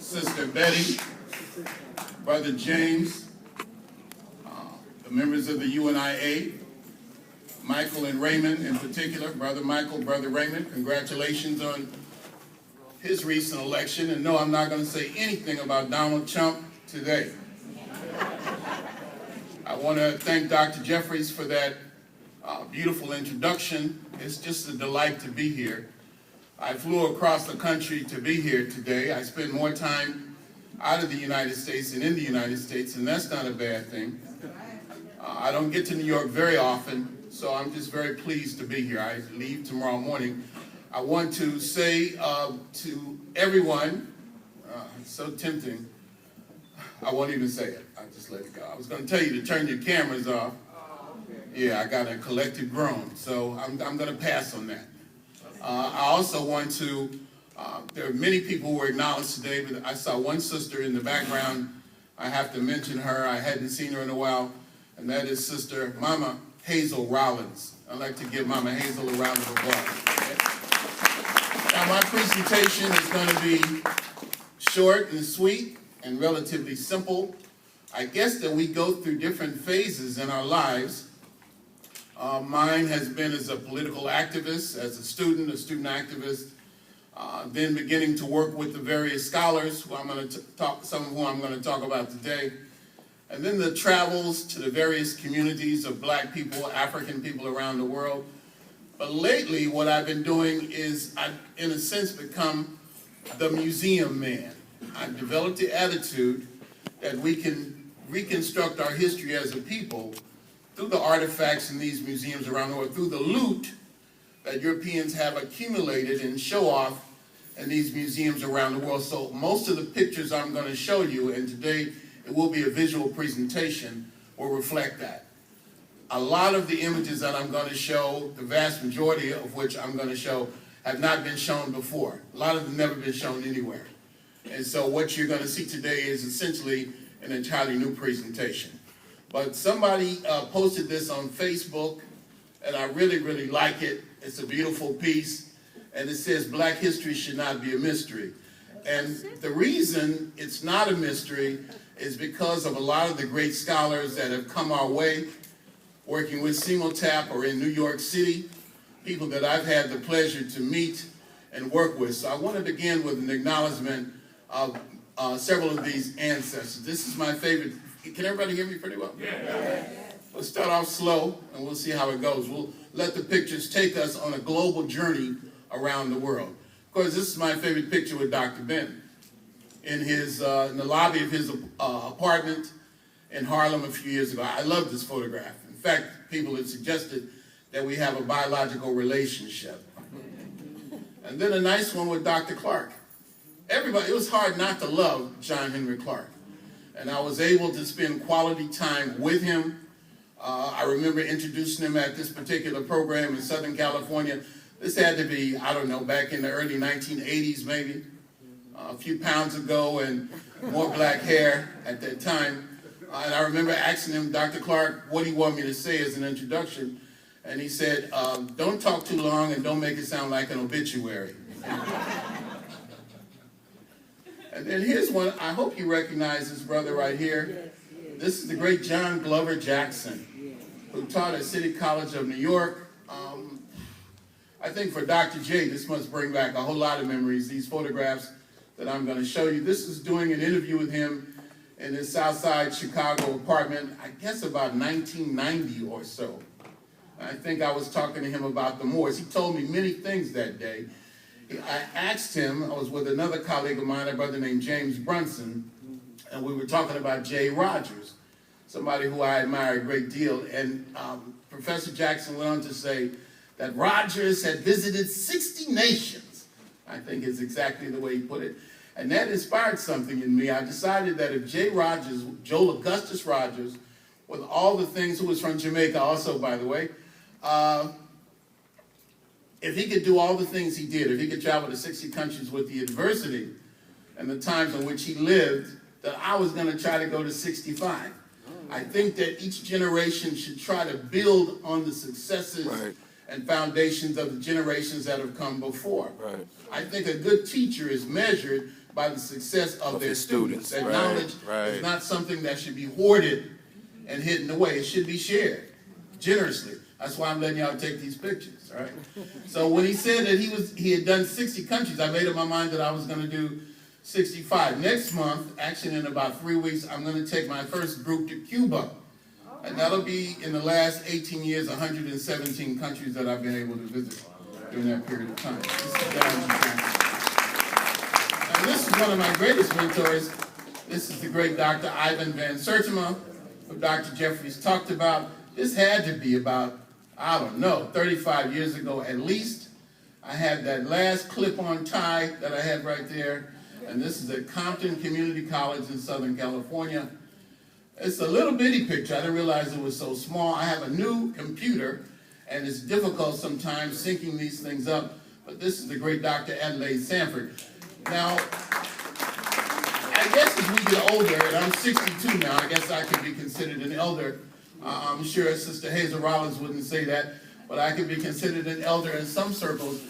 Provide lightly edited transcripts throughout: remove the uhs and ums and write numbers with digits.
Sister Betty, Brother James, the members of the UNIA, Michael and Raymond in particular, Brother Michael, Brother Raymond, congratulations on his recent election. And no, I'm not going to say anything about Donald Trump today. I want to thank Dr. Jeffries for that beautiful introduction. It's just a delight to be here. I flew across the country to be here today. I spend more time out of the United States than in the United States, and that's not a bad thing. I don't get to New York very often, so I'm just very pleased to be here. I leave tomorrow morning. I want to say to everyone, it's so tempting, I won't even say it. I just let it go. I was going to tell you to turn your cameras off. Yeah, I got a collective groan, so I'm going to pass on that. I also want to, there are many people who were acknowledged today, but I saw one sister in the background. I have to mention her. I hadn't seen her in a while, and that is Sister Mama Hazel Rollins. I'd like to give Mama Hazel a round of applause. Now, my presentation is going to be short and sweet and relatively simple. I guess that we go through different phases in our lives. Mine has been as a political activist, as a student activist, then beginning to work with the various scholars who I'm going to talk, some of whom I'm going to talk about today, and then the travels to the various communities of Black people, African people around the world. But lately, what I've been doing is I've, in a sense, become the museum man. I've developed the attitude that we can reconstruct our history as a people through the artifacts in these museums around the world, through the loot that Europeans have accumulated and show off in these museums around the world. So most of the pictures I'm going to show you, and today it will be a visual presentation, will reflect that. A lot of the images that I'm going to show, the vast majority of which I'm going to show, have not been shown before. A lot of them never been shown anywhere. And so what you're going to see today is essentially an entirely new presentation. But somebody posted this on Facebook, and I really, really like it. It's a beautiful piece, and it says, Black history should not be a mystery. And the reason it's not a mystery is because of a lot of the great scholars that have come our way, working with CEMOTAP or in New York City, people that I've had the pleasure to meet and work with. So I want to begin with an acknowledgement of several of these ancestors. This is my favorite. Can everybody hear me pretty well? Yeah. Let's start off slow, and we'll see how it goes. We'll let the pictures take us on a global journey around the world. Of course, this is my favorite picture with Dr. Ben in the lobby of his apartment in Harlem a few years ago. I love this photograph. In fact, people have suggested that we have a biological relationship. And then a nice one with Dr. Clark. Everybody, it was hard not to love John Henry Clark. And I was able to spend quality time with him. I remember introducing him at this particular program in Southern California. This had to be, I don't know, back in the early 1980s maybe, a few pounds ago and more black hair at that time. And I remember asking him, Dr. Clark, what do you want me to say as an introduction? And he said, don't talk too long and don't make it sound like an obituary. And then here's one, I hope you recognize this brother right here. This is the great John Glover Jackson, who taught at City College of New York. I think for Dr. J, this must bring back a whole lot of memories, these photographs that I'm going to show you. This is doing an interview with him in his Southside Chicago apartment, I guess about 1990 or so. I think I was talking to him about the Moors. He told me many things that day. I asked him, I was with another colleague of mine, a brother named James Brunson, and we were talking about Jay Rogers, somebody who I admire a great deal. And Professor Jackson went on to say that Rogers had visited 60 nations. I think is exactly the way he put it. And that inspired something in me. I decided that if Jay Rogers, Joel Augustus Rogers, with all the things, who was from Jamaica also, by the way, if he could do all the things he did, if he could travel to 60 countries with the adversity and the times in which he lived, that I was going to try to go to 65. I think that each generation should try to build on the successes and foundations of the generations that have come before. Right. I think a good teacher is measured by the success of their students. That knowledge is not something that should be hoarded and hidden away. It should be shared generously. That's why I'm letting y'all take these pictures, all right? So when he said that he had done 60 countries, I made up my mind that I was going to do 65. Next month, actually in about 3 weeks, I'm going to take my first group to Cuba. And that'll be, in the last 18 years, 117 countries that I've been able to visit during that period of time. And this is one of my greatest mentors. This is the great Dr. Ivan Van Sertima, who Dr. Jeffries talked about. This had to be about, I don't know, 35 years ago at least. I had that last clip-on tie that I had right there. And this is at Compton Community College in Southern California. It's a little bitty picture. I didn't realize it was so small. I have a new computer, and it's difficult sometimes syncing these things up. But this is the great Dr. Adelaide Sanford. Now, I guess as we get older, and I'm 62 now, I guess I could be considered an elder. I'm sure Sister Hazel Rollins wouldn't say that, but I could be considered an elder in some circles.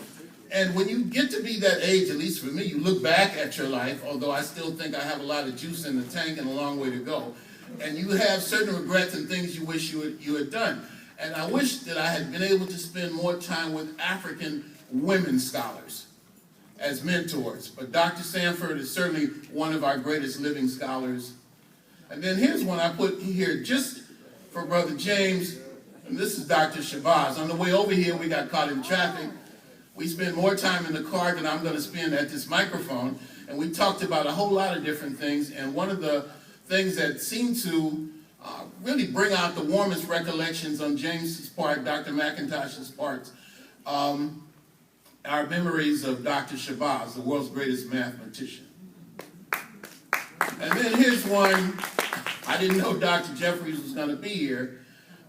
And when you get to be that age, at least for me, you look back at your life, although I still think I have a lot of juice in the tank and a long way to go. And you have certain regrets and things you wish you had done. And I wish that I had been able to spend more time with African women scholars as mentors. But Dr. Sanford is certainly one of our greatest living scholars. And then here's one I put here just for Brother James, and this is Dr. Shabazz. On the way over here, we got caught in traffic. We spent more time in the car than I'm going to spend at this microphone, and we talked about a whole lot of different things, and one of the things that seemed to really bring out the warmest recollections on James's part, Dr. McIntosh's part, our memories of Dr. Shabazz, the world's greatest mathematician. And then here's one. I didn't know Dr. Jeffries was going to be here,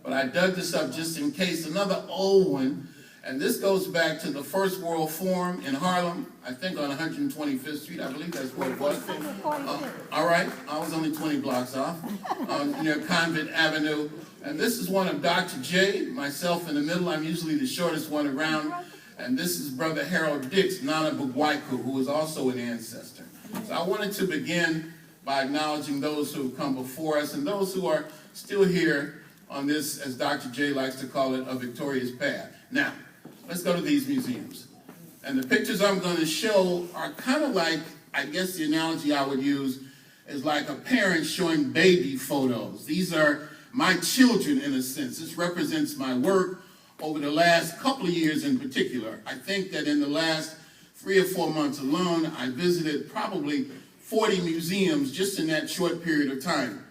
but I dug this up just in case. Another old one, and this goes back to the First World Forum in Harlem, I think on 125th Street. I believe that's what it was. All right, I was only 20 blocks off, near Convent Avenue. And this is one of Dr. J, myself in the middle. I'm usually the shortest one around. And this is Brother Harold Dix, Nana Bugwaiku, who is also an ancestor. So I wanted to begin by acknowledging those who have come before us and those who are still here on this, as Dr. J likes to call it, a victorious path. Now, let's go to these museums. And the pictures I'm going to show are kind of like, I guess the analogy I would use is like a parent showing baby photos. These are my children in a sense. This represents my work over the last couple of years in particular. I think that in the last 3 or 4 months alone, I visited probably 40 museums just in that short period of time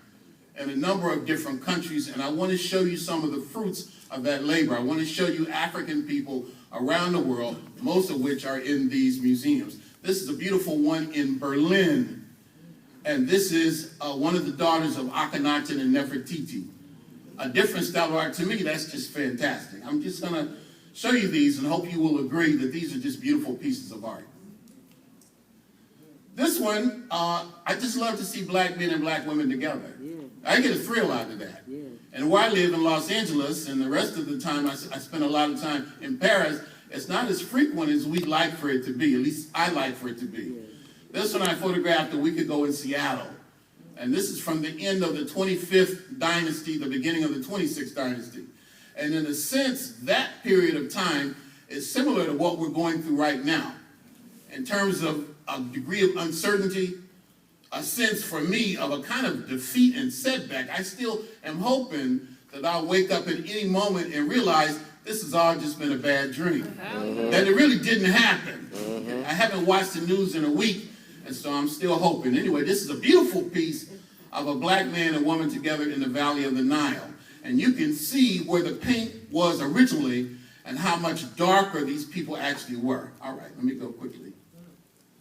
in a number of different countries, and I want to show you some of the fruits of that labor. I want to show you African people around the world, most of which are in these museums. This is a beautiful one in Berlin, and this is one of the daughters of Akhenaten and Nefertiti. A different style of art. To me, that's just fantastic. I'm just going to show you these and hope you will agree that these are just beautiful pieces of art. This one, I just love to see black men and black women together. I get a thrill out of that. And where I live in Los Angeles, and the rest of the time I spend a lot of time in Paris, it's not as frequent as we'd like for it to be. At least I like for it to be. This one I photographed a week ago in Seattle. And this is from the end of the 25th dynasty, the beginning of the 26th dynasty. And in a sense, that period of time is similar to what we're going through right now. In terms of a degree of uncertainty, a sense for me of a kind of defeat and setback. I still am hoping that I'll wake up at any moment and realize this has all just been a bad dream. That it really didn't happen. I haven't watched the news in a week, and so I'm still hoping. Anyway, this is a beautiful piece of a black man and woman together in the valley of the Nile. And you can see where the paint was originally and how much darker these people actually were. All right, let me go quickly.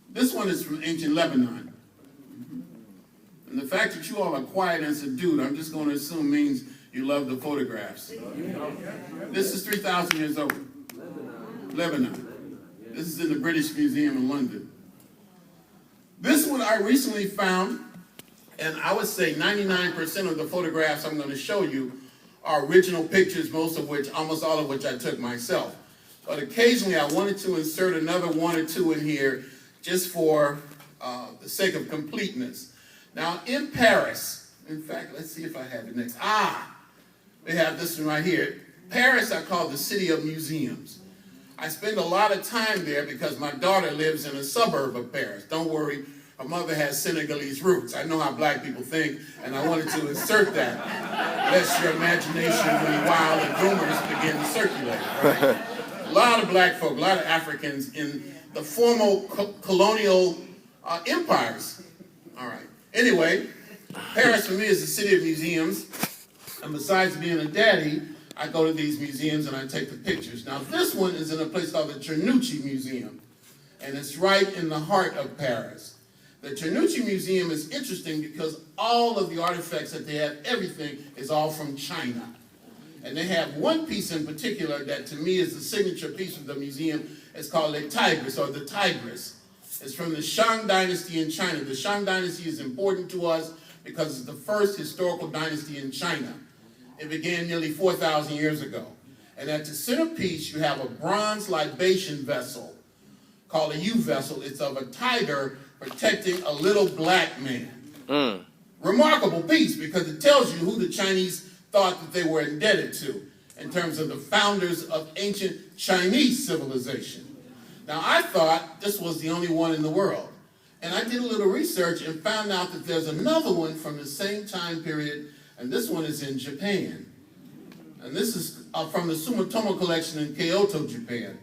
This one is from ancient Lebanon. And the fact that you all are quiet and subdued, I'm just going to assume means you love the photographs. This is 3,000 years old. Lebanon. This is in the British Museum in London. This one I recently found, and I would say 99% of the photographs I'm going to show you are original pictures, almost all of which I took myself. but occasionally I wanted to insert another one or two in here just for the sake of completeness. Now, in Paris, in fact, let's see if I have it next. We have this one right here. Paris I call the city of museums. I spend a lot of time there because my daughter lives in a suburb of Paris. Don't worry, her mother has Senegalese roots. I know how black people think, and I wanted to insert that, lest your imagination really wild and rumors begin to circulate. Right? A lot of black folk, a lot of Africans in the former colonial empires. All right. Anyway, Paris for me is the city of museums, and besides being a daddy, I go to these museums and I take the pictures. Now this one is in a place called the Cernucci Museum, and it's right in the heart of Paris. The Cernucci Museum is interesting because all of the artifacts that they have, everything is all from China. And they have one piece in particular that to me is the signature piece of the museum. It's called the Tigress, or the Tigress. It's from the Shang Dynasty in China. The Shang Dynasty is important to us because it's the first historical dynasty in China. It began nearly 4,000 years ago. And at the centerpiece, you have a bronze libation vessel called a U vessel. It's of a tiger protecting a little black man. Remarkable piece because it tells you who the Chinese thought that they were indebted to in terms of the founders of ancient Chinese civilization. Now, I thought this was the only one in the world. And I did a little research and found out that there's another one from the same time period, and this one is in Japan. And this is from the Sumitomo collection in Kyoto, Japan.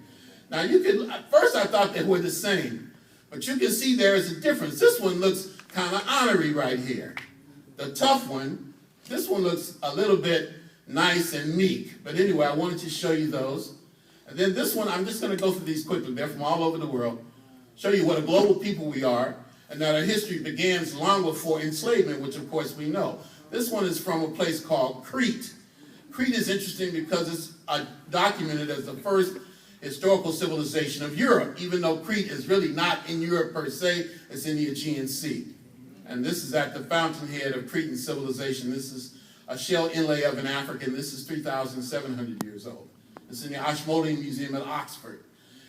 Now, at first I thought they were the same, but you can see there is a difference. This one looks kind of honorary right here. The tough one, this one looks a little bit nice and meek. But anyway, I wanted to show you those. And then this one, I'm just going to go through these quickly. They're from all over the world. Show you what a global people we are, and that our history begins long before enslavement, which of course we know. This one is from a place called Crete. Crete is interesting because it's documented as the first historical civilization of Europe, even though Crete is really not in Europe per se, it's in the Aegean Sea. And this is at the fountainhead of Cretan civilization. This is a shell inlay of an African. This is 3,700 years old. It's in the Ashmolean Museum at Oxford.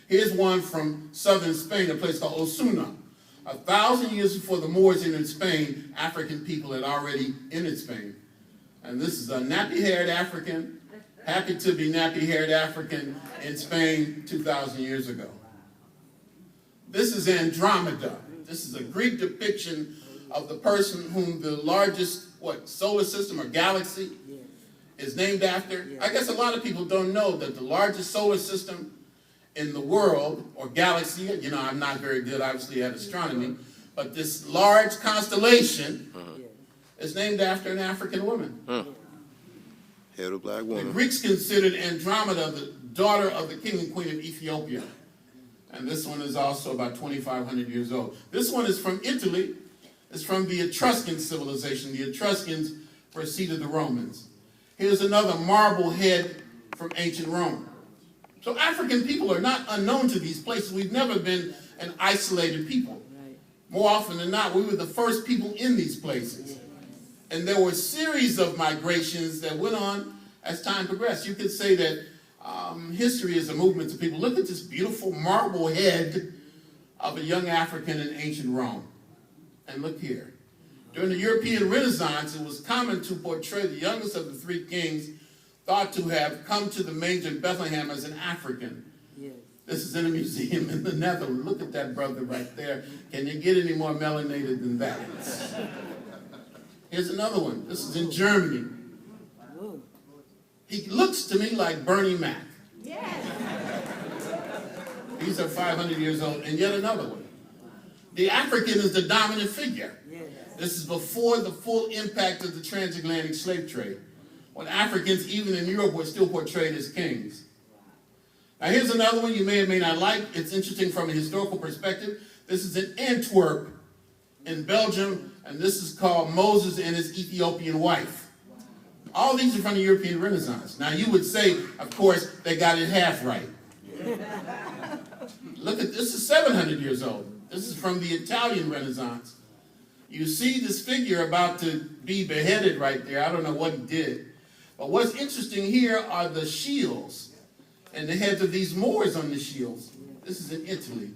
Here's one from southern Spain, a place called Osuna. 1,000 years before the Moors entered Spain, African people had already entered Spain. And this is a nappy-haired African, happy to be nappy-haired African in Spain 2,000 years ago. This is Andromeda. This is a Greek depiction of the person whom the largest, solar system or galaxy is named after. I guess a lot of people don't know that the largest solar system in the world, or galaxy, I'm not very good, obviously, at astronomy, but this large constellation is named after an African woman. Head of black woman. The Greeks considered Andromeda the daughter of the king and queen of Ethiopia. And this one is also about 2,500 years old. This one is from Italy. It's from the Etruscan civilization. The Etruscans preceded the Romans. Here's another marble head from ancient Rome. So African people are not unknown to these places. We've never been an isolated people. More often than not, we were the first people in these places. And there were a series of migrations that went on as time progressed. You could say that history is a movement to people. Look at this beautiful marble head of a young African in ancient Rome. And look here. During the European Renaissance, it was common to portray the youngest of the three kings thought to have come to the manger in Bethlehem as an African. Yes. This is in a museum in the Netherlands. Look at that brother right there. Can you get any more melanated than that? Here's another one. This is in Germany. He looks to me like Bernie Mac. Yes. These are 500 years old. And yet another one. The African is the dominant figure. Yes. This is before the full impact of the transatlantic slave trade, when Africans, even in Europe, were still portrayed as kings. Now here's another one you may or may not like. It's interesting from a historical perspective. This is in Antwerp, in Belgium, and this is called Moses and his Ethiopian wife. All these are from the European Renaissance. Now you would say, of course, they got it half right. Look at this is 700 years old. This is from the Italian Renaissance. You see this figure about to be beheaded right there. I don't know what he did. But what's interesting here are the shields. and the heads of these Moors on the shields. This is in Italy.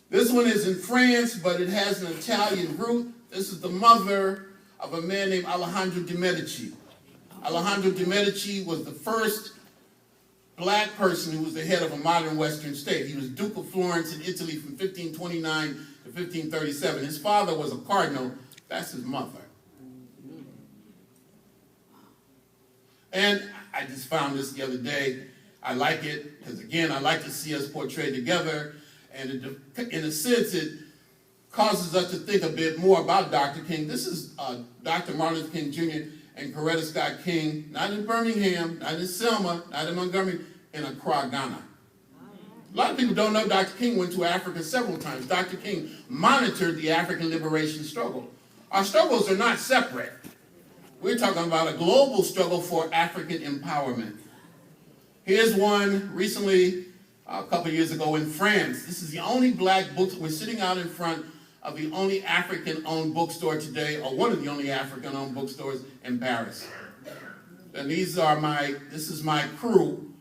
This one is in France, but it has an Italian root. This is the mother of a man named Alejandro de' Medici. Alejandro de' Medici was the first black person who was the head of a modern Western state. He was Duke of Florence in Italy from 1529 to 1537. His father was a cardinal. That's his mother. And I just found this the other day. I like it because, again, I like to see us portrayed together. And in a sense, it causes us to think a bit more about Dr. King. This is Dr. Martin Luther King Jr. and Coretta Scott King, not in Birmingham, not in Selma, not in Montgomery, in Accra, Ghana. A lot of people don't know Dr. King went to Africa several times. Dr. King monitored the African liberation struggle. Our struggles are not separate. We're talking about a global struggle for African empowerment. Here's one recently, a couple of years ago in France. This is the only black book. We're sitting out in front of the only African-owned bookstore today, or one of the only African-owned bookstores in Paris. And this is my crew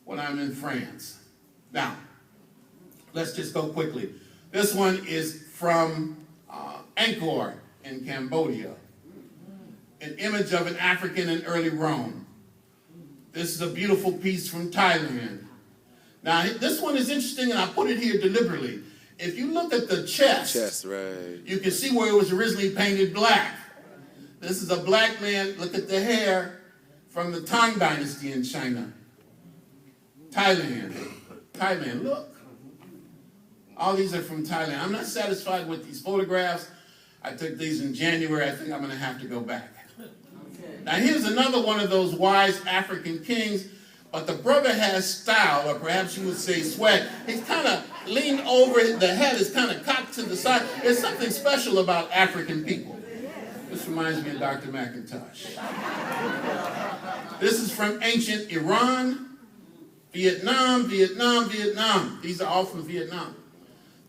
when I'm in France. Now, let's just go quickly. This one is from Angkor in Cambodia. An image of an African in early Rome. This is a beautiful piece from Thailand. Now, this one is interesting, and I put it here deliberately. If you look at the chest, right, you can see where it was originally painted black. This is a black man. Look at the hair from the Tang Dynasty in China. Thailand, look. All these are from Thailand. I'm not satisfied with these photographs. I took these in January. I think I'm going to have to go back. Now, here's another one of those wise African kings, but the brother has style, or perhaps you would say swag. He's kind of leaned over, the head is kind of cocked to the side. There's something special about African people. This reminds me of Dr. McIntosh. This is from ancient Iran, Vietnam. These are all from Vietnam.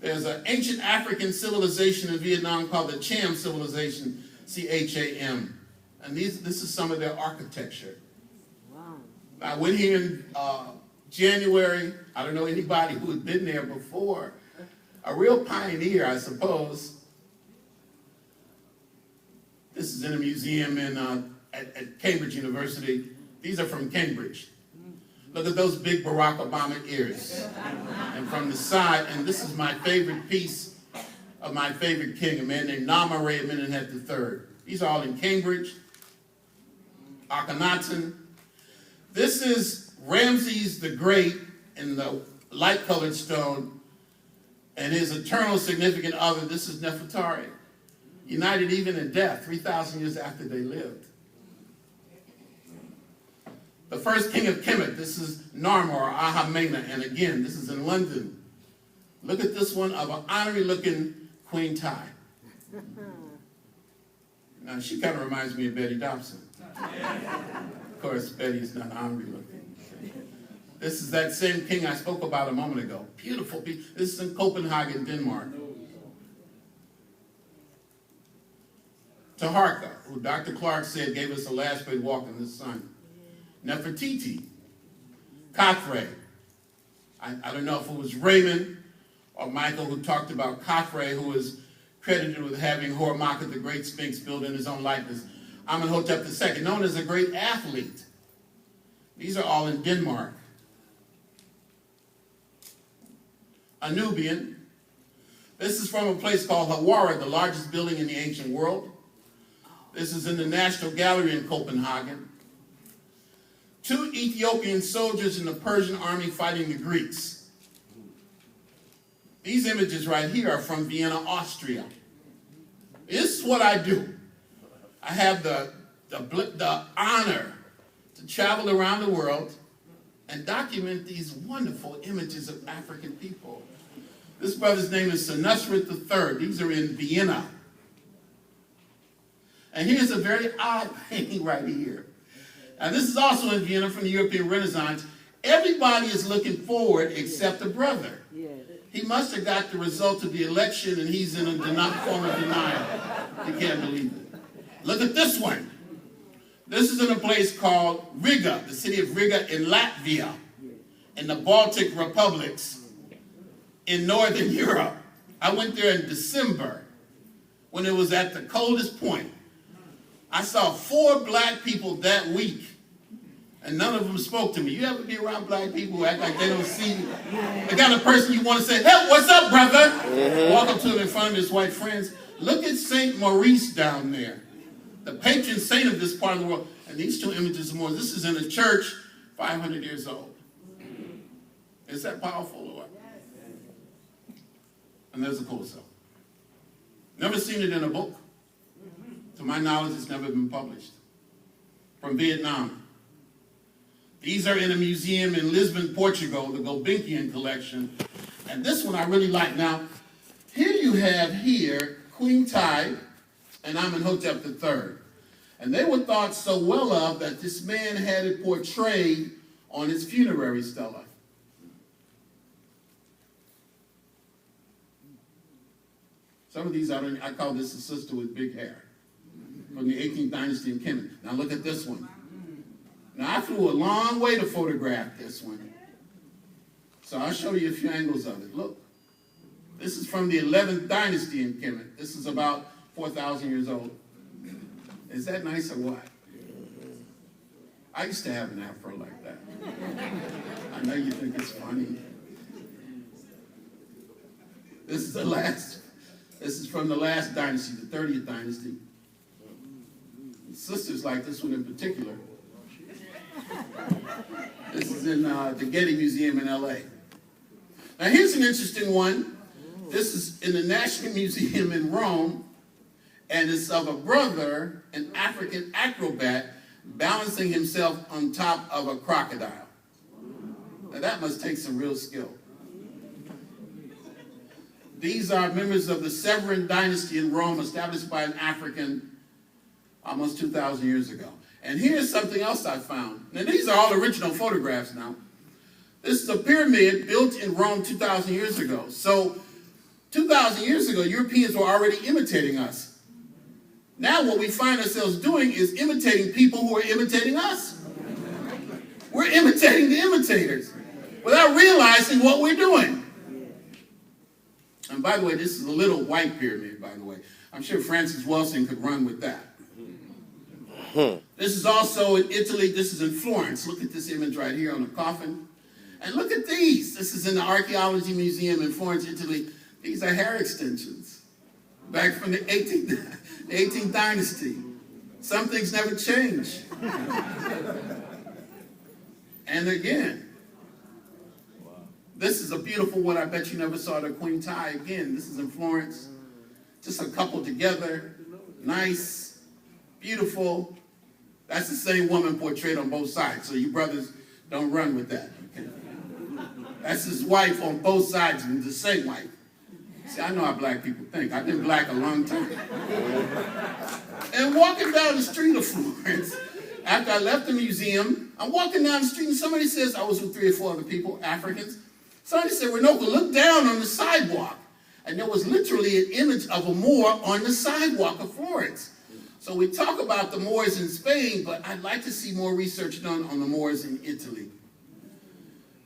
There's an ancient African civilization in Vietnam called the Cham civilization, C-H-A-M. And this is some of their architecture. Wow. I went here in January. I don't know anybody who had been there before. A real pioneer, I suppose. This is in a museum at Cambridge University. These are from Cambridge. Look at those big Barack Obama ears. And from the side, and this is my favorite piece of my favorite king, a man named Namare Amenhotep III. These are all in Cambridge. Akhenaten. This is Ramses the Great in the light-colored stone, and his eternal significant other. This is Nefertari, united even in death, 3,000 years after they lived. The first king of Kemet. This is Narmer or Ahamena, and again, this is in London. Look at this one of an honorary-looking Queen Ty. Now, she kind of reminds me of Betty Dobson. Of course, Betty is not honorary looking. This is that same king I spoke about a moment ago. Beautiful piece. This is in Copenhagen, Denmark. Taharka, who Dr. Clark said gave us a last great walk in the sun. Nefertiti. Khafre. I don't know if it was Raymond or Michael who talked about Khafre, who was credited with having Hormaka, the great Sphinx, built in his own likeness. Amenhotep II, known as a great athlete. These are all in Denmark. A Nubian. This is from a place called Hawara, the largest building in the ancient world. This is in the National Gallery in Copenhagen. 2 Ethiopian soldiers in the Persian army fighting the Greeks. These images right here are from Vienna, Austria. This is what I do. I have the honor to travel around the world and document these wonderful images of African people. This brother's name is Senusret III. These are in Vienna. And here's a very odd painting right here. Now, this is also in Vienna from the European Renaissance. Everybody is looking forward except the brother. He must have got the result of the election and he's in a form of denial. You can't believe it. Look at this one. This is in a place called Riga, the city of Riga in Latvia, in the Baltic republics in Northern Europe. I went there in December when it was at the coldest point. I saw 4 black people that week, and none of them spoke to me. You ever be around black people who act like they don't see you? The kind of person you want to say, hey, what's up, brother? Walk up to him in front of his white friends. Look at St. Maurice down there, the patron saint of this part of the world. And these 2 images more. This is in a church 500 years old. Is that powerful, Lord? And there's a close-up. Never seen it in a book. To my knowledge, it's never been published. From Vietnam. These are in a museum in Lisbon, Portugal, the Gulbenkian collection. And this one I really like. Now, here you have Queen Ty and Amenhotep III. And they were thought so well of that this man had it portrayed on his funerary stela. Some of these, I call this a sister with big hair, from the 18th dynasty in Kemet. Now look at this one. Now I flew a long way to photograph this one. So I'll show you a few angles of it. Look, this is from the 11th dynasty in Kemet. This is about 4,000 years old. Is that nice or what? I used to have an afro like that. I know you think it's funny. This is from the last dynasty, the 30th dynasty. Sisters like this one in particular. This is in the Getty Museum in LA. Now here's an interesting one. This is in the National Museum in Rome, and it's of a brother, an African acrobat, balancing himself on top of a crocodile. Now that must take some real skill. These are members of the Severan dynasty in Rome, established by an African almost 2,000 years ago. And here's something else I found. Now these are all original photographs now. This is a pyramid built in Rome 2,000 years ago. So 2,000 years ago, Europeans were already imitating us. Now what we find ourselves doing is imitating people who are imitating us. We're imitating the imitators without realizing what we're doing. And by the way, this is a little white pyramid, by the way. I'm sure Francis Wilson could run with that. This is also in Italy. This is in Florence. Look at this image right here on the coffin. And look at these. This is in the Archaeology Museum in Florence, Italy. These are hair extensions back from the 18th dynasty. Some things never change. And again, this is a beautiful one. I bet you never saw the Queen Ty again. This is in Florence. Just a couple together. Nice, beautiful. That's the same woman portrayed on both sides. So you brothers don't run with that. Okay? That's his wife on both sides, and the same wife. See, I know how black people think. I've been black a long time. And walking down the street of Florence, after I left the museum, I'm walking down the street and somebody says, I was with 3 or 4 other people, Africans. Somebody said, Runoko, look down on the sidewalk. And there was literally an image of a Moor on the sidewalk of Florence. So we talk about the Moors in Spain, but I'd like to see more research done on the Moors in Italy.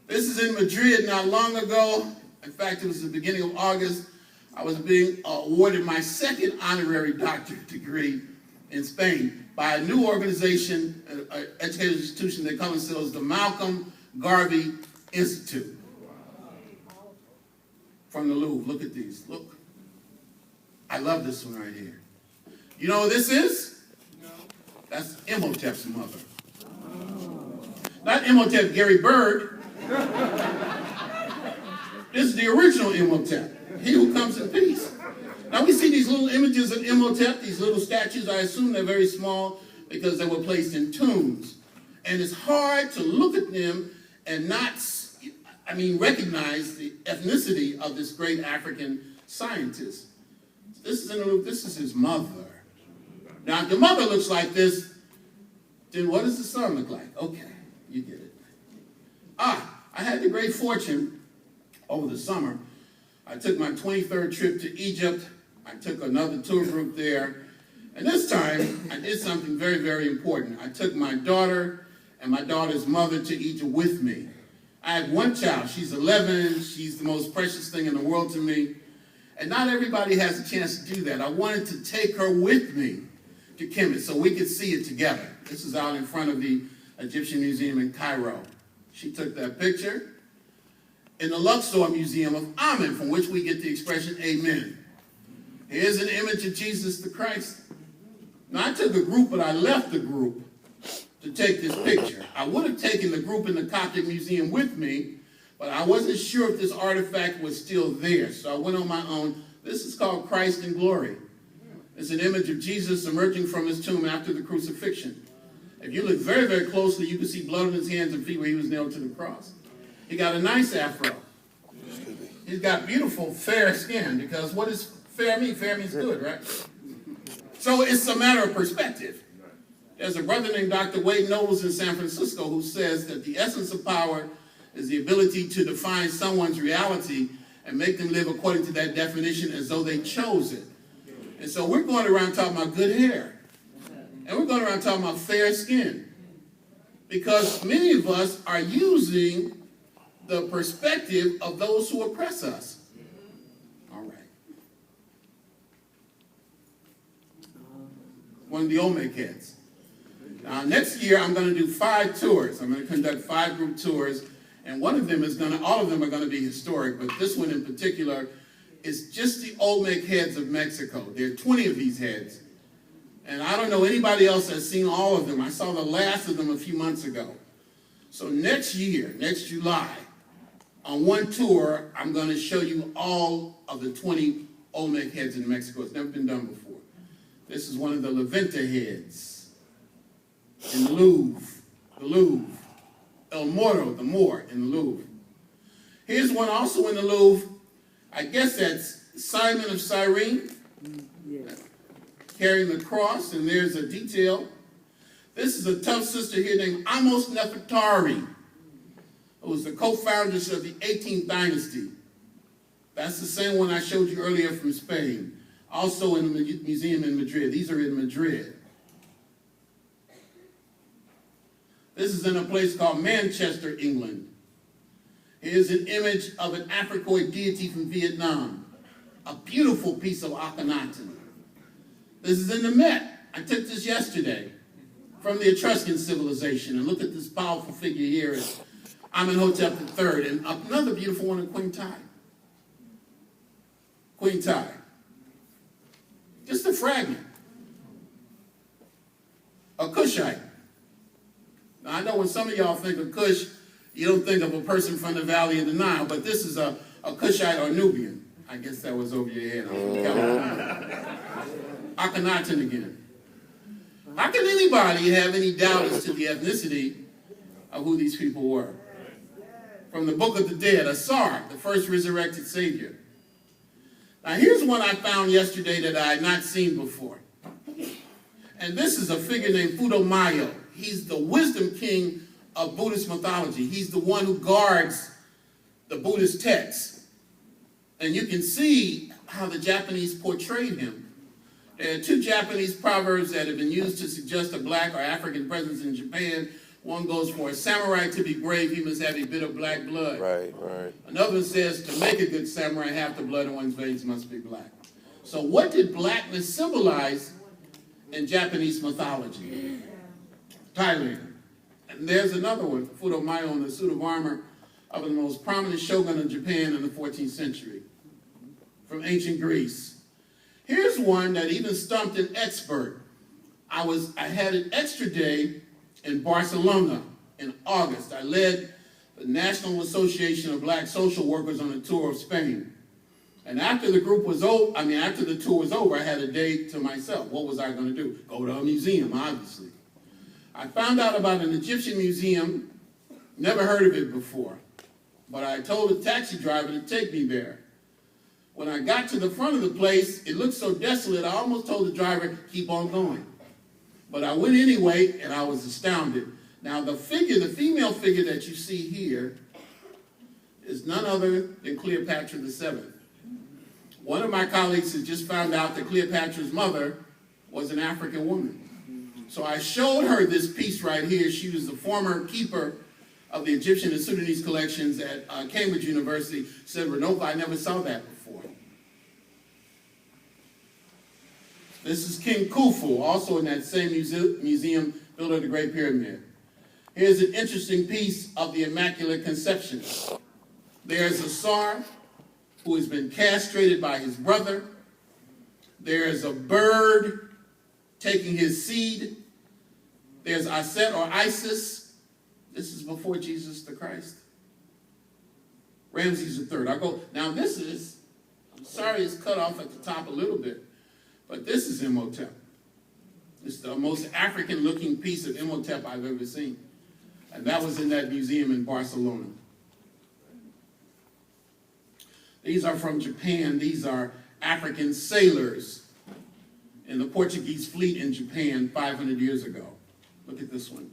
This is in Madrid not long ago. In fact, it was the beginning of August. I was being awarded my 2nd honorary doctorate degree in Spain by a new organization, an educational institution. They call themselves the Malcolm Garvey Institute. From the Louvre. Look at these. Look. I love this one right here. You know what this is? That's Imhotep's mother. Not Imhotep Gary Bird. This is the original Imhotep. He who comes in peace. Now we see these little images of Imhotep, these little statues. I assume they're very small because they were placed in tombs. And it's hard to look at them and not, recognize the ethnicity of this great African scientist. This is his mother. Now, if the mother looks like this, then what does the son look like? Okay, you get it. I had the great fortune over the summer. I took my 23rd trip to Egypt. I took another tour group there, And this time, I did something very, very important. I took my daughter and my daughter's mother to Egypt with me. I have one child. She's 11. She's the most precious thing in the world to me. And not everybody has a chance to do that. I wanted to take her with me to Kemet so we could see it together. This is out in front of the Egyptian Museum in Cairo. She took that picture in the Luxor Museum of Amen, from which we get the expression amen. Here's an image of Jesus the Christ. Now, I took a group, but I left the group to take this picture. I would have taken the group in the Coptic Museum with me, but I wasn't sure if this artifact was still there, so I went on my own. This is called Christ in Glory. It's an image of Jesus emerging from his tomb after the crucifixion. If you look very, very closely, you can see blood on his hands and feet where he was nailed to the cross. He got a nice afro. He's got beautiful, fair skin, because what does fair mean? Fair means good, right? So it's a matter of perspective. There's a brother named Dr. Wade Knowles in San Francisco who says that the essence of power is the ability to define someone's reality and make them live according to that definition as though they chose it. And so we're going around talking about good hair. And we're going around talking about fair skin. Because many of us are using the perspective of those who oppress us. All right. One of the Olmec heads. Now, next year, I'm going to do 5 tours. I'm going to conduct 5 group tours. And one of them is all of them are going to be historic, but this one in particular is just the Olmec heads of Mexico. There are 20 of these heads. And I don't know anybody else that's seen all of them. I saw the last of them a few months ago. So next year, next July, on one tour, I'm going to show you all of the 20 Olmec heads in Mexico. It's never been done before. This is one of the Levanta heads in the Louvre. El Moro, the Moor, in the Louvre. Here's one also in the Louvre. I guess that's Simon of Cyrene, carrying the cross, and there's a detail. This is a tough sister here named Amos Nefertari, who was the co-founders of the 18th dynasty. That's the same one I showed you earlier from Spain, also in the museum in Madrid. These are in Madrid. This is in a place called Manchester, England. Here's an image of an Africoid deity from Vietnam, a beautiful piece of Akhenaten. This is in the Met. I took this yesterday from the Etruscan civilization, and look at this powerful figure here. Amenhotep III, and another beautiful one in Queen Tai. Queen Tai. Just a fragment. A Kushite. Now, I know when some of y'all think of Kush, you don't think of a person from the Valley of the Nile, but this is a Kushite or Nubian. I guess that was over your head. I'm from California. Akhenaten again. How can anybody have any doubt as to the ethnicity of who these people were? From the Book of the Dead, Asar, the first resurrected Savior. Now, here's one I found yesterday that I had not seen before. And this is a figure named Fudomayo. He's the wisdom king of Buddhist mythology. He's the one who guards the Buddhist texts. And you can see how the Japanese portrayed him. There are 2 Japanese proverbs that have been used to suggest a black or African presence in Japan. One goes for a samurai to be brave, he must have a bit of black blood. Right, right. Another one says to make a good samurai, half the blood in one's veins must be black. So what did blackness symbolize in Japanese mythology? Thailand. And there's another one, Fudomayo, in the suit of armor of the most prominent shogun of Japan in the 14th century, from ancient Greece. Here's one that even stumped an expert. I had an extra day in Barcelona in August. I led the National Association of Black Social Workers on a tour of Spain. And after the tour was over, I had a day to myself. What was I going to do? Go to a museum, obviously. I found out about an Egyptian museum, never heard of it before, but I told a taxi driver to take me there. When I got to the front of the place, it looked so desolate, I almost told the driver, keep on going. But I went anyway, and I was astounded. Now, the female figure that you see here is none other than Cleopatra VII. One of my colleagues has just found out that Cleopatra's mother was an African woman. So I showed her this piece right here. She was the former keeper of the Egyptian and Sudanese collections at Cambridge University. She said, Runoko, I never saw that before. This is King Khufu, also in that same museum built at the Great Pyramid. Here's an interesting piece of the Immaculate Conception. There's a Tsar who has been castrated by his brother. There's a bird taking his seed. There's Aset or Isis. This is before Jesus the Christ. Ramses III. Now this is, I'm sorry it's cut off at the top a little bit, but this is CEMOTAP. It's the most African-looking piece of CEMOTAP I've ever seen. And that was in that museum in Barcelona. These are from Japan. These are African sailors in the Portuguese fleet in Japan 500 years ago. Look at this one.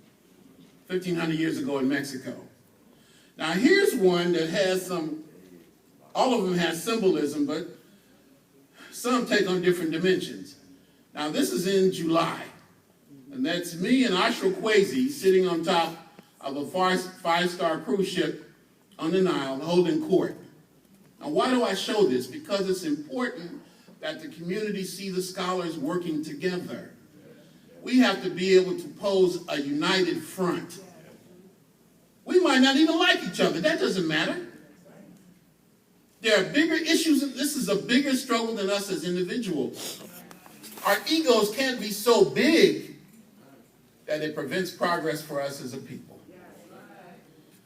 1,500 years ago in Mexico. Now here's one that has some, all of them have symbolism, but some take on different dimensions. Now this is in July, and that's me and Ashra Kwesi sitting on top of a five-star cruise ship on the Nile holding court. Now why do I show this? Because it's important that the community see the scholars working together. We have to be able to pose a united front. We might not even like each other. That doesn't matter. There are bigger issues. This is a bigger struggle than us as individuals. Our egos can't be so big that it prevents progress for us as a people.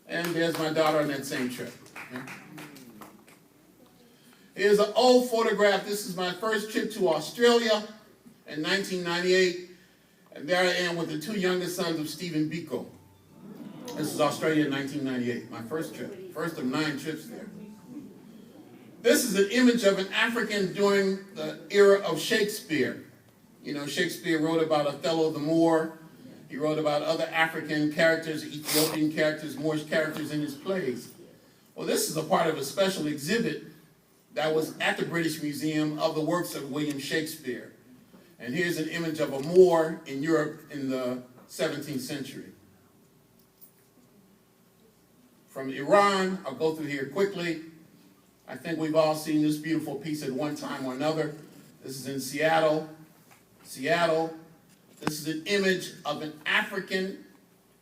And there's my daughter on that same trip. Okay? Here's an old photograph. This is my first trip to Australia in 1998. And there I am with the two youngest sons of Stephen Biko. This is Australia in 1998, my first trip, first of 9 trips there. This is an image of an African during the era of Shakespeare. You know, Shakespeare wrote about Othello the Moor. He wrote about other African characters, Ethiopian characters, Moorish characters in his plays. Well, this is a part of a special exhibit that was at the British Museum of the works of William Shakespeare. And here's an image of a Moor in Europe in the 17th century. From Iran, I'll go through here quickly. I think we've all seen this beautiful piece at one time or another. This is in Seattle. This is an image of an African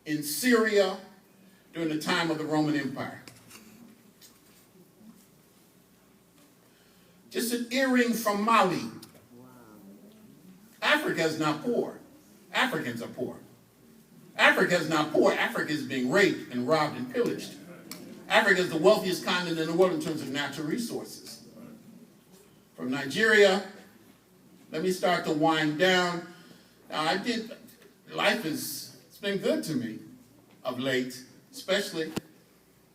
in Syria during the time of the Roman Empire. Just an earring from Mali. Africa is not poor. Africans are poor. Africa is not poor. Africa is being raped and robbed and pillaged. Africa is the wealthiest continent in the world in terms of natural resources. From Nigeria, let me start to wind down. Now life it's been good to me of late, especially,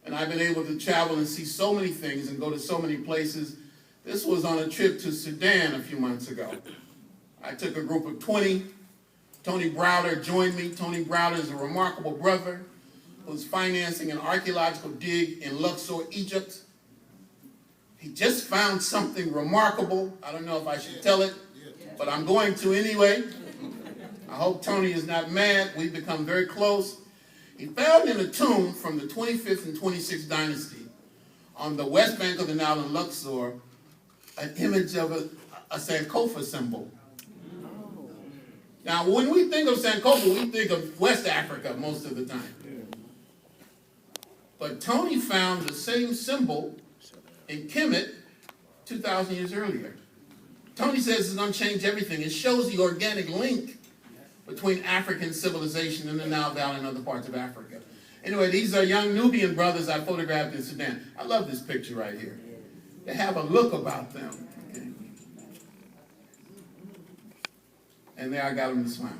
and I've been able to travel and see so many things and go to so many places. This was on a trip to Sudan a few months ago. I took a group of 20. Tony Browder joined me. Tony Browder is a remarkable brother who's financing an archaeological dig in Luxor, Egypt. He just found something remarkable. I don't know if I should tell it, but I'm going to anyway. I hope Tony is not mad. We've become very close. He found in a tomb from the 25th and 26th dynasty on the west bank of the Nile in Luxor an image of a Sankofa symbol. Now, when we think of Sankofa, we think of West Africa most of the time. But Tony found the same symbol in Kemet 2,000 years earlier. Tony says it's going to change everything. It shows the organic link between African civilization and the Nile Valley and other parts of Africa. Anyway, these are young Nubian brothers I photographed in Sudan. I love this picture right here. They have a look about them. Okay? And there I got them to smile.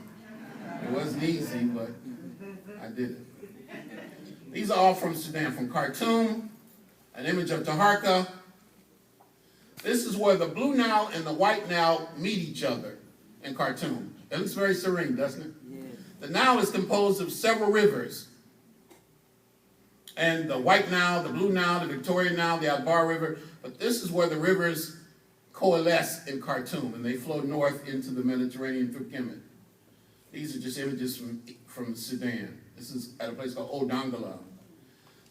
It wasn't easy, but I did it. These are all from Sudan, from Khartoum, an image of Taharka. This is where the Blue Nile and the White Nile meet each other in Khartoum. It looks very serene, doesn't it? Yeah. The Nile is composed of several rivers. And the White Nile, the Blue Nile, the Victoria Nile, the Albar River. But this is where the rivers coalesce in Khartoum, and they flow north into the Mediterranean through Kemet. These are just images from Sudan. This is at a place called Odangala.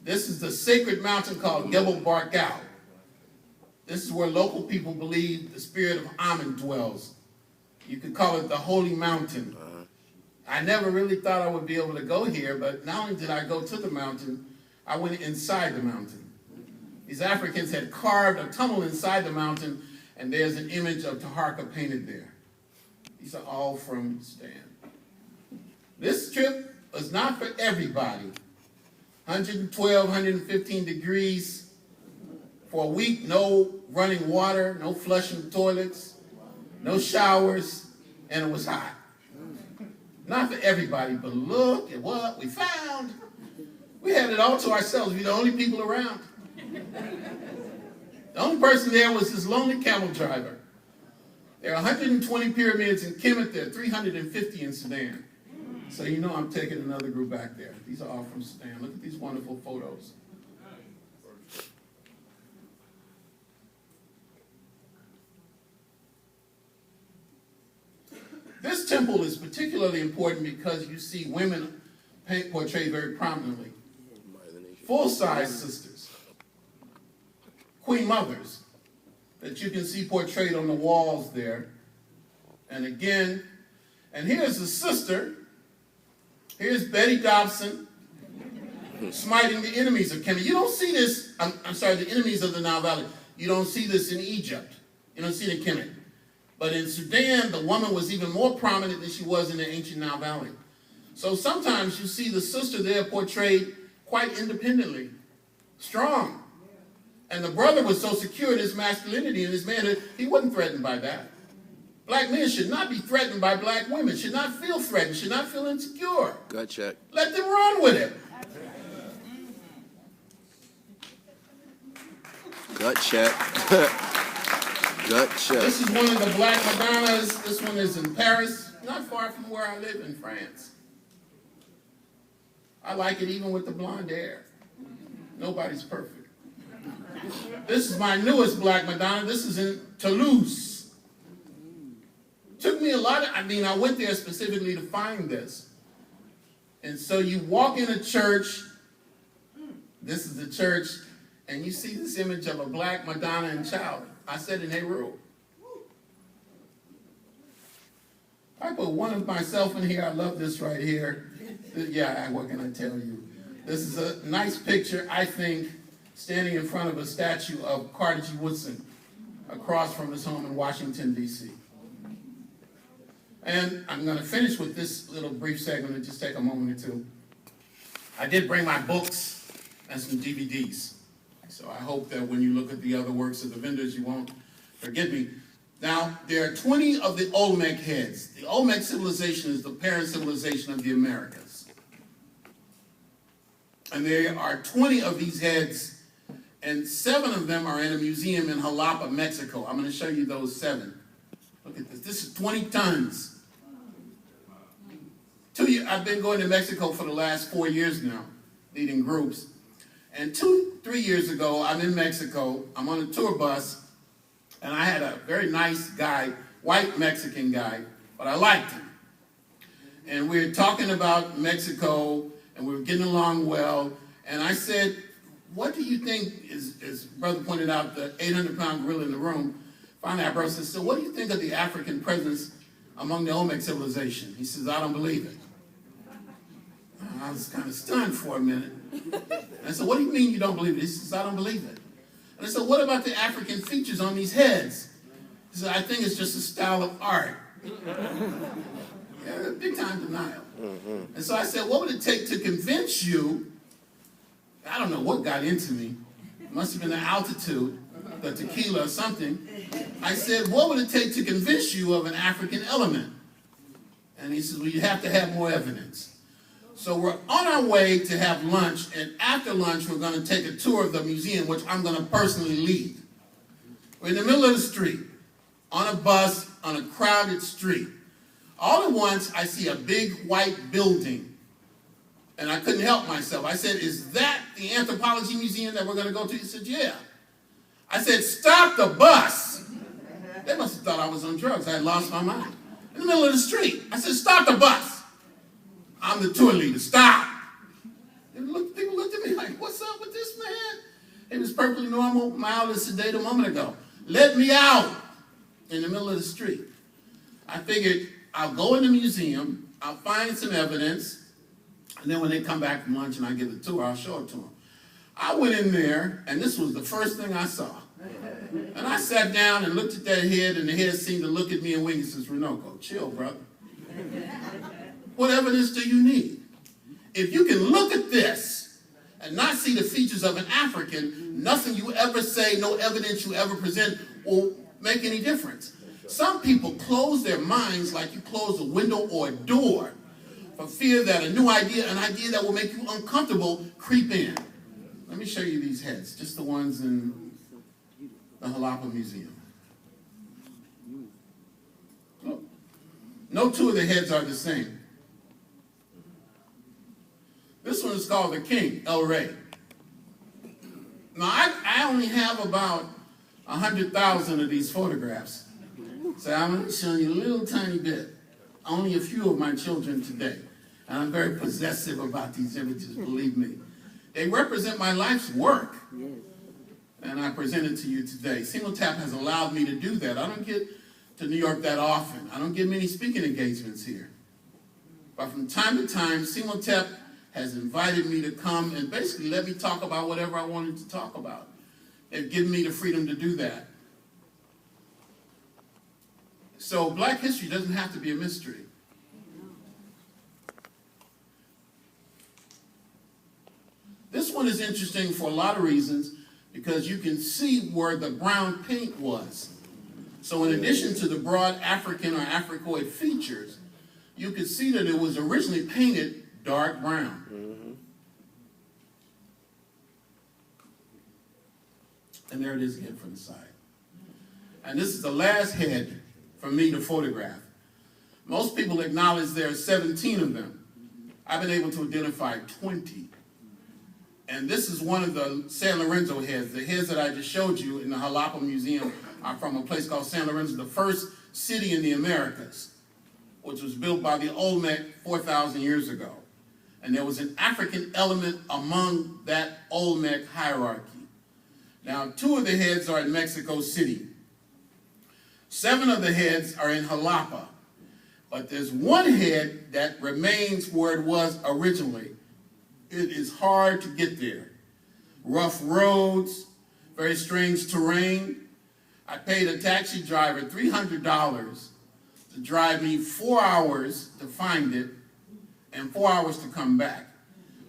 This is the sacred mountain called Gebel Barkal. This is where local people believe the spirit of Amen dwells. You could call it the Holy Mountain. I never really thought I would be able to go here, but not only did I go to the mountain, I went inside the mountain. These Africans had carved a tunnel inside the mountain, and there's an image of Taharka painted there. These are all from Sudan. This trip was not for everybody. 112, 115 degrees for a week, no running water, no flushing toilets, no showers, and it was hot. Not for everybody, but look at what we found. We had it all to ourselves. We were the only people around. The only person there was this lonely camel driver. There are 120 pyramids in Kemet. There are 350 in Sudan. So you know I'm taking another group back there. These are all from Sudan. Look at these wonderful photos. This temple is particularly important because you see women portrayed very prominently. Full-size sisters, queen mothers, that you can see portrayed on the walls there. And again, and here's the sister. Here's Betty Dobson smiting the enemies of Kemet. You don't see this, I'm sorry, the enemies of the Nile Valley. You don't see this in Egypt. You don't see it in Kemet. But in Sudan, the woman was even more prominent than she was in the ancient Nile Valley. So sometimes you see the sister there portrayed quite independently, strong. And the brother was so secure in his masculinity and his manhood, he wasn't threatened by that. Black men should not be threatened by black women, should not feel threatened, should not feel insecure. Gut check. Let them run with it. Gut check. Gut check. This is one of the Black Madonnas. This one is in Paris, not far from where I live in France. I like it even with the blonde hair. Nobody's perfect. This is my newest Black Madonna. This is in Toulouse. Took me a lot of, I went there specifically to find this. And so you walk in a church, this is the church, and you see this image of a Black Madonna and child. I said in Heru. I put one of myself in here. I love this right here. Yeah, what can I tell you? This is a nice picture, I think, standing in front of a statue of Carter G. Woodson across from his home in Washington, D.C. And I'm going to finish with this little brief segment and just take a moment or two. I did bring my books and some DVDs. So I hope that when you look at the other works of the vendors, you won't forget me. Now, there are 20 of the Olmec heads. The Olmec civilization is the parent civilization of the Americas. And there are 20 of these heads, and 7 of them are in a museum in Jalapa, Mexico. I'm going to show you those 7. Look at this. This is 20 tons. I've been going to Mexico for the last 4 years now, leading groups. And 2-3 years ago, I'm in Mexico. I'm on a tour bus, and I had a very nice guy, white Mexican guy, but I liked him. And we were talking about Mexico, and we were getting along well. And I said, what do you think, as brother pointed out, the 800-pound gorilla in the room, finally I broke, said, so what do you think of the African presence among the Olmec civilization? He says, I don't believe it. I was kind of stunned for a minute. And I said, what do you mean you don't believe it? He says, I don't believe it. And I said, what about the African features on these heads? He said, I think it's just a style of art. Yeah, big time denial. And so I said, what would it take to convince you? I don't know what got into me. It must have been the altitude, the tequila or something. I said, what would it take to convince you of an African element? And he said, well, you have to have more evidence. So we're on our way to have lunch, and after lunch, we're going to take a tour of the museum, which I'm going to personally lead. We're in the middle of the street, on a bus, on a crowded street. All at once, I see a big white building, and I couldn't help myself. I said, is that the anthropology museum that we're going to go to? He said, yeah. I said, stop the bus. I was on drugs. I had lost my mind. In the middle of the street. I said, stop the bus. I'm the tour leader. Stop. And people looked at me like, what's up with this man? It was perfectly normal, mild, and sedate a moment ago. Let me out in the middle of the street. I figured I'll go in the museum, I'll find some evidence, and then when they come back from lunch and I give the tour, I'll show it to them. I went in there, and this was the first thing I saw. And I sat down and looked at that head, and the head seemed to look at me and wink and says, Runoko, chill, brother. What evidence do you need? If you can look at this and not see the features of an African, nothing you ever say, no evidence you ever present will make any difference. Some people close their minds like you close a window or a door for fear that a new idea, an idea that will make you uncomfortable, creep in. Let me show you these heads, just the ones in the Jalapa Museum. Look. No two of the heads are the same. This one is called the King, El Rey. Now, I only have about 100,000 of these photographs. So I'm going to show you a little tiny bit. Only a few of my children today. And I'm very possessive about these images, believe me. They represent my life's work. And I present it to you today. CEMOTAP has allowed me to do that. I don't get to New York that often. I don't get many speaking engagements here. But from time to time, CEMOTAP has invited me to come and basically let me talk about whatever I wanted to talk about. They've given me the freedom to do that. So Black history doesn't have to be a mystery. This one is interesting for a lot of reasons because you can see where the brown paint was. So in addition to the broad African or Africoid features, you can see that it was originally painted dark brown. And there it is again from the side. And this is the last head for me to photograph. Most people acknowledge there are 17 of them. I've been able to identify 20. And this is one of the San Lorenzo heads. The heads that I just showed you in the Jalapa Museum are from a place called San Lorenzo, the first city in the Americas, which was built by the Olmec 4,000 years ago. And there was an African element among that Olmec hierarchy. Now, 2 of the heads are in Mexico City. 7 of the heads are in Jalapa. But there's one head that remains where it was originally. It is hard to get there. Rough roads, very strange terrain. I paid a taxi driver $300 to drive me 4 hours to find it and 4 hours to come back.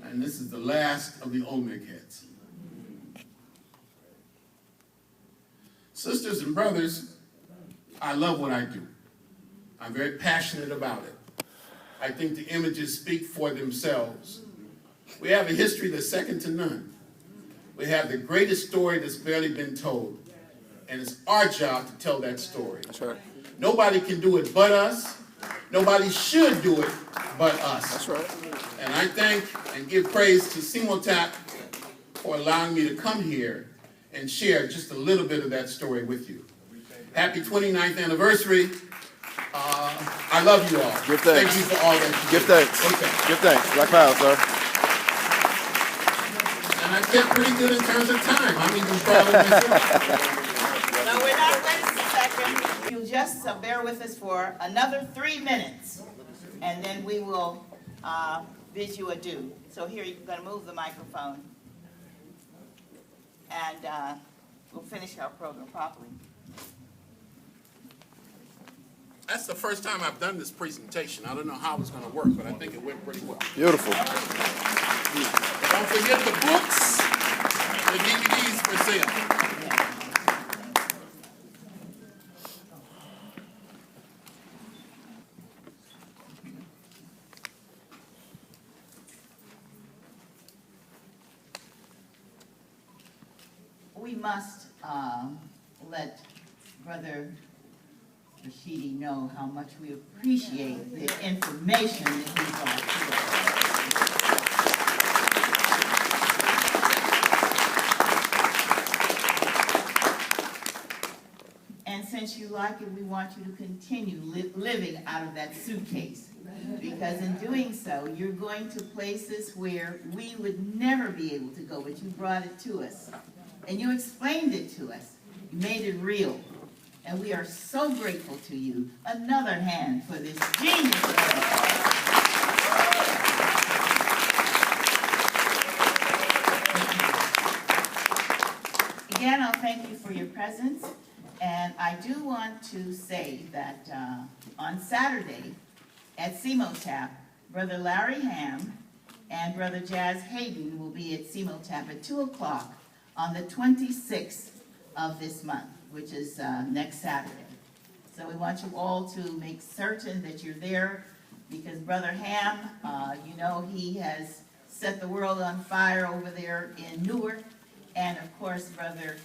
And this is the last of the Olmec heads. Sisters and brothers, I love what I do. I'm very passionate about it. I think the images speak for themselves. We have a history that's second to none. We have the greatest story that's barely been told. And it's our job to tell that story. That's right. Nobody can do it but us. Nobody should do it but us. That's right. And I thank and give praise to CEMOTAP for allowing me to come here and share just a little bit of that story with you. Happy 29th anniversary. I love you all. Give thanks. Thank you for all that you Give do. thanks. Okay. Give thanks. Black power, sir. And I kept pretty good in terms of time. I'm even proud of myself. No, we're not finished a second. You'll just bear with us for another 3 minutes, and then we will bid you adieu. So here, you're going to move the microphone, and we'll finish our program properly. That's the first time I've done this presentation. I don't know how it's going to work, but I think it went pretty well. Beautiful. Don't forget the books, the DVDs for sale. We must let Brother Rashidi know how much we appreciate the information that he brought to us. And since you like it, we want you to continue living out of that suitcase. Because in doing so, you're going to places where we would never be able to go, but you brought it to us. And you explained it to us. You made it real. And we are so grateful to you. Another hand for this genius. Again, I'll thank you for your presence. And I do want to say that on Saturday at CEMOTAP, Brother Larry Ham and Brother Jazz Hayden will be at CEMOTAP at 2 o'clock on the 26th of this month, which is next Saturday. So we want you all to make certain that you're there, because Brother Ham, you know, he has set the world on fire over there in Newark. And of course, Brother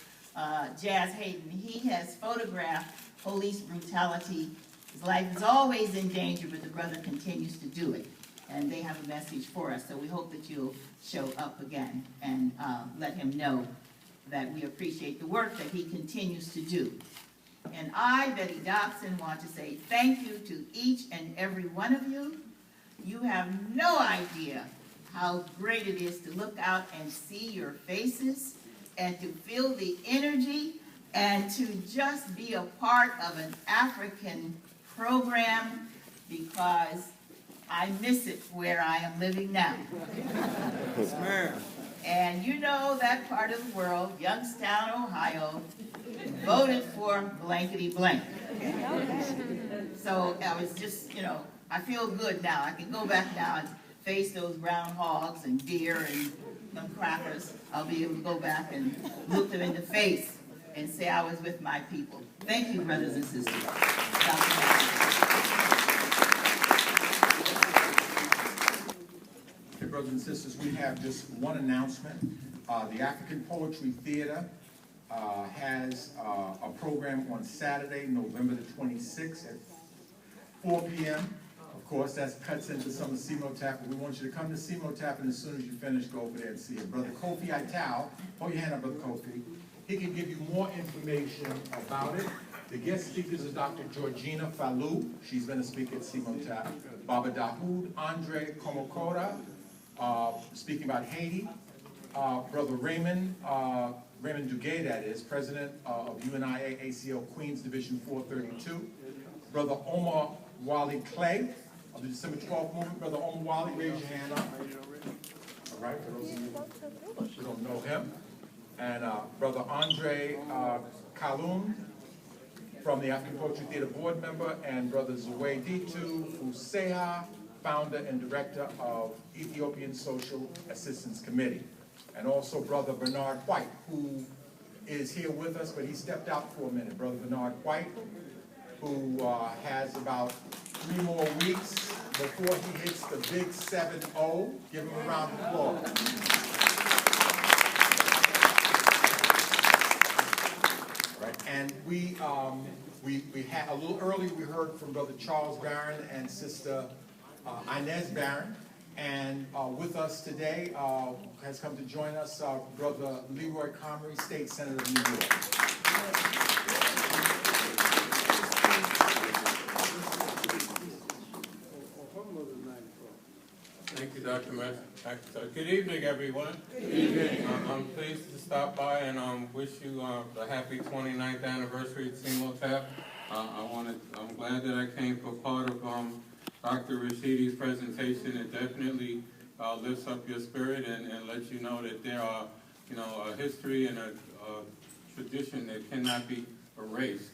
Jazz Hayden, he has photographed police brutality. His life is always in danger, but the brother continues to do it. And they have a message for us, so we hope that you'll show up again and let him know that we appreciate the work that he continues to do. And I, Betty Dobson, want to say thank you to each and every one of you. You have no idea how great it is to look out and see your faces and to feel the energy and to just be a part of an African program, because I miss it where I am living now. Yes, ma'am. And you know that part of the world, Youngstown, Ohio, voted for blankety blank. So I was just, you know, I feel good now. I can go back now and face those ground hogs and deer and them crackers. I'll be able to go back and look them in the face and say I was with my people. Thank you, brothers and sisters. Okay, brothers and sisters, we have just one announcement. The African Poetry Theater has a program on Saturday, November the 26th at 4 p.m. Of course, that cuts into some of CEMOTAP, but we want you to come to CEMOTAP, and as soon as you finish, go over there and see it. Brother Kofi Ital, hold your hand up, Brother Kofi. He can give you more information about it. The guest speakers are Dr. Georgina Falou. She's been a speaker at CEMOTAP. Baba Dahoud Andre Komokora, speaking about Haiti. Brother Raymond Duguay, that is, president of UNIA ACL Queens Division 432. Brother Omar Wally Clay of the December 12th movement. Brother Omar Wally, raise your hand up. All right, for those of you who don't know him. And Brother Andre Kaloum from the African Poetry Theater board member, and Brother Zuwe Ditu Useha, founder and director of Ethiopian Social Assistance Committee. And also Brother Bernard White, who is here with us, but he stepped out for a minute. Brother Bernard White, who has about 3 more weeks before he hits the big 7-0. Give him a round of applause. Right. And we had a little early, we heard from Brother Charles Barron and Sister Inez Barron. And with us today has come to join us Brother Leroy Comrie, State Senator of New York. Thank you, Dr. Metz. Good evening, everyone. Good evening. I'm pleased to stop by and wish you a happy 29th anniversary at CEMOTAP. I'm glad that I came for part of Dr. Rashidi's presentation. It definitely lifts up your spirit and lets you know that there are, a history and a tradition that cannot be erased.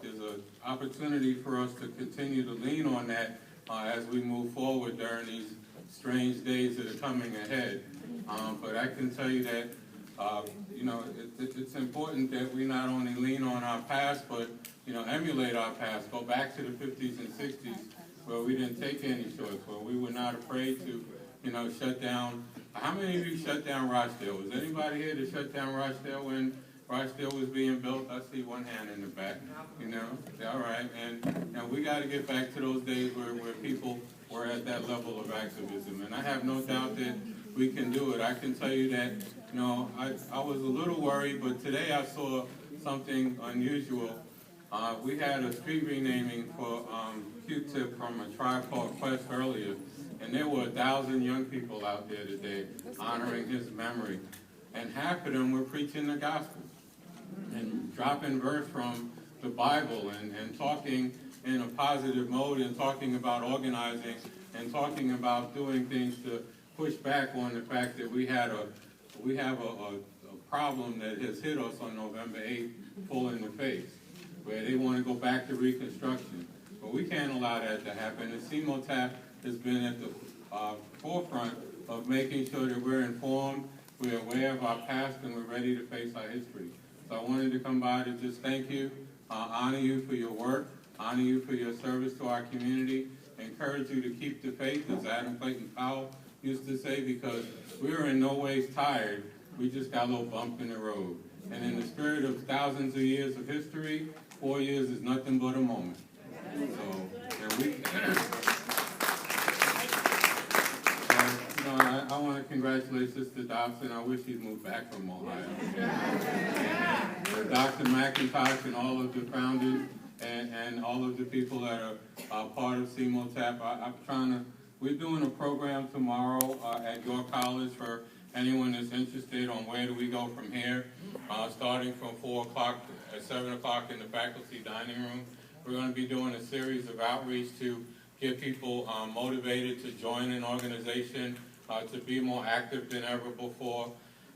There's an opportunity for us to continue to lean on that as we move forward during these strange days that are coming ahead. But I can tell you that, it's important that we not only lean on our past, but, emulate our past. Go back to the 50s and 60s where we didn't take any shorts, where we were not afraid to, shut down. How many of you shut down Rochdale? Was anybody here to shut down Rochdale when Rochdale was being built? I see one hand in the back, all right. And we got to get back to those days where people were at that level of activism. And I have no doubt that we can do it. I can tell you that, I was a little worried, but today I saw something unusual. We had a street renaming for Q-Tip from a tribe called Quest earlier, and there were 1,000 young people out there today honoring his memory. And half of them were preaching the gospel and dropping verse from the Bible and talking in a positive mode and talking about organizing and talking about doing things to push back on the fact that we have a problem that has hit us on November 8th full in the face, where they want to go back to Reconstruction. But we can't allow that to happen. And CEMOTAP has been at the forefront of making sure that we're informed, we're aware of our past, and we're ready to face our history. So I wanted to come by to just thank you, honor you for your work, honor you for your service to our community, encourage you to keep the faith, as Adam Clayton Powell used to say, because we're in no ways tired. We just got a little bump in the road. And in the spirit of thousands of years of history, 4 years is nothing but a moment. I want to congratulate Sister Dobson. I wish he'd moved back from Ohio. Dr. McIntosh and all of the founders and all of the people that are part of CEMOTAP. We're doing a program tomorrow at your college for anyone that's interested on where do we go from here, starting from 4 o'clock at 7 o'clock in the faculty dining room. We're going to be doing a series of outreach to get people motivated to join an organization, to be more active than ever before.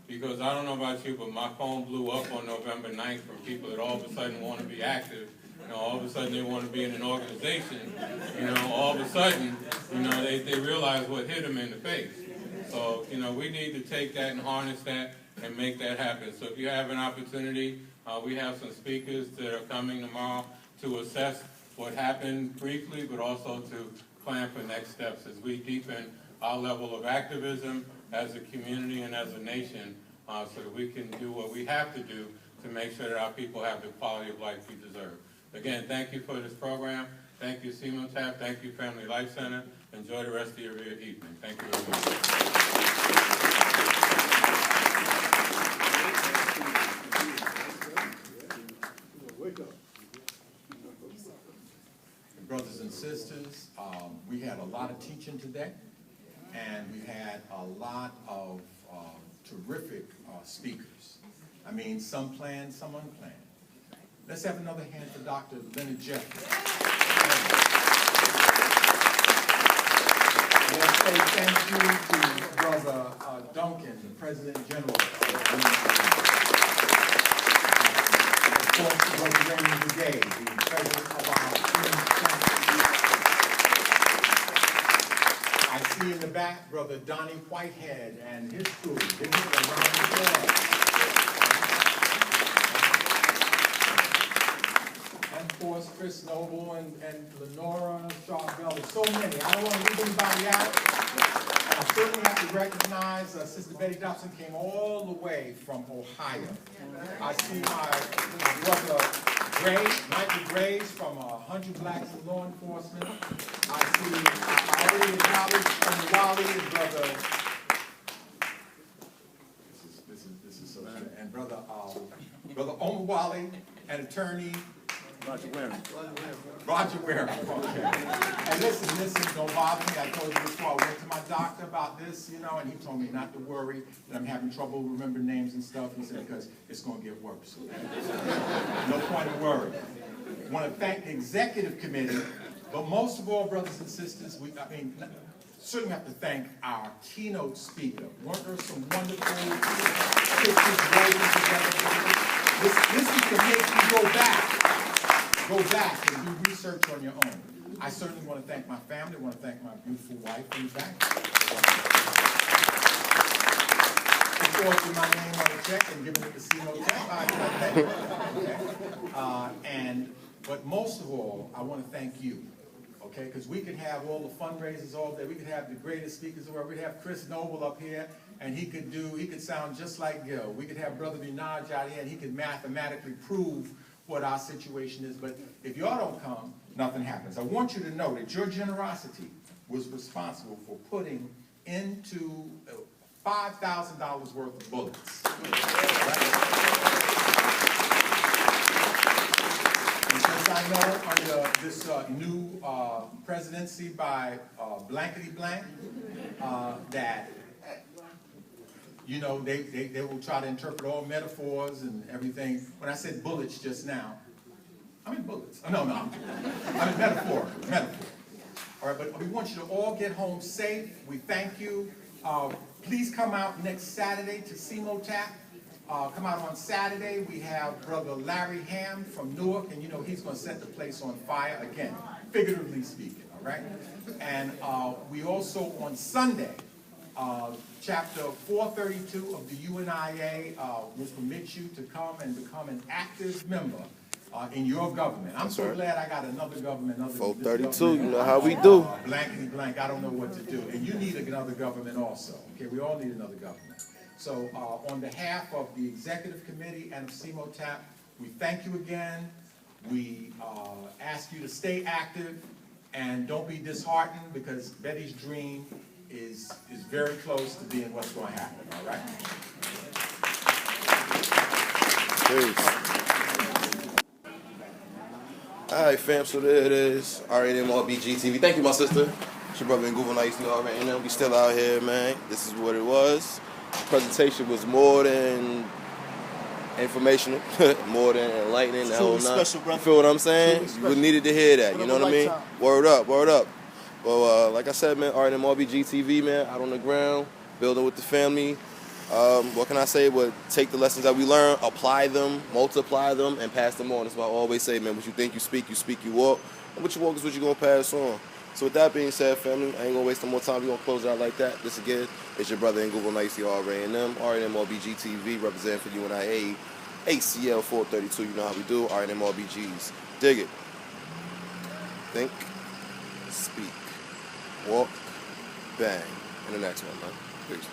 Because I don't know about you, but my phone blew up on November 9th from people that all of a sudden want to be active. All of a sudden they want to be in an organization. All of a sudden, they realize what hit them in the face. So, we need to take that and harness that and make that happen. So if you have an opportunity, we have some speakers that are coming tomorrow to assess what happened briefly, but also to plan for next steps as we deepen our level of activism as a community and as a nation, so that we can do what we have to do to make sure that our people have the quality of life we deserve. Again, thank you for this program. Thank you, CEMOTAP. Thank you, Family Life Center. Enjoy the rest of your evening. Thank you very much. Brothers and sisters, we had a lot of teaching today, and we had a lot of terrific speakers. I mean, some planned, some unplanned. Let's have another hand for Dr. Leonard Jeffries. Let's say thank you to Brother Duncan, the President General of the UNIA ACL. Of course, Brother Raymond Brigade, the President of our student chapter. I see in the back Brother Donnie Whitehead and his crew. Give him a round of applause. And of course, Chris Noble and Lenora Charbel. There's so many. I don't want to leave anybody out. And I certainly have to recognize Sister Betty Dobson came all the way from Ohio. I see my brother Gray, Michael Graves from 100 Blacks in Law Enforcement. I see I already acknowledged from Raleigh and brother. This is so good. And brother Omar Wally, an attorney. Roger Wareham. Okay. And listen, don't bother me. I told you before, I went to my doctor about this, and he told me not to worry, that I'm having trouble remembering names and stuff. He said, because it's going to get worse. No point in worrying. I want to thank the executive committee, but most of all, brothers and sisters, certainly have to thank our keynote speaker. Weren't there some wonderful pictures woven together? This is to make you go back and do research on your own. I certainly want to thank my family. I want to thank my beautiful wife in the back. Before putting my name on a check and giving it to CEMOTAP, but most of all, I want to thank you. Okay, because we could have all the fundraisers all day. We could have the greatest speakers of the world. We'd have Chris Noble up here, and he could sound just like Gil. We could have Brother Minaj out here, and he could mathematically prove what our situation is. But if y'all don't come, nothing happens. I want you to know that your generosity was responsible for putting into $5,000 worth of bullets. Right? know, under this new presidency by blankety blank, that, you know, they will try to interpret all metaphors and everything. When I said bullets just now, I mean bullets. Oh, no, I mean metaphor. All right, but we want you to all get home safe. We thank you. Please come out next Saturday to CEMOTAP. Come out on Saturday. We have Brother Larry Ham from Newark, and you know he's going to set the place on fire again, figuratively speaking, all right? And we also on Sunday, chapter 432 of the UNIA will permit you to come and become an active member in your government. I'm so glad I got another government. 432, you know how we do. Blankety blank, I don't know what to do. And you need another government also. Okay, we all need another government. So on behalf of the Executive Committee and of CEMOTAP, we thank you again. We ask you to stay active and don't be disheartened, because Betty's dream is very close to being what's going to happen, all right? Peace. All right, fam, so there it is. RNMRBG TV. Thank you, my sister. It's your brother in Google Nights, you already know. We still out here, man. This is what it was. The presentation was more than informational, more than enlightening. The whole nine. You feel what I'm saying? You needed to hear that, you know what I mean? Word up, word up. Well, like I said, man, RNMRBG TV, man, out on the ground, building with the family. What can I say? But take the lessons that we learn, apply them, multiply them, and pass them on. That's what I always say, man. What you think, you speak, you walk. And what you walk is what you're going to pass on. So with that being said, family, I ain't going to waste no more time. We're going to close it out like that. This again is your brother in Google Nights, the RNMRBG TV, representing for UNIA ACL 432. You know how we do. RNMRBGs. Dig it. Think, speak, walk, bang. And the next one, man. Peace.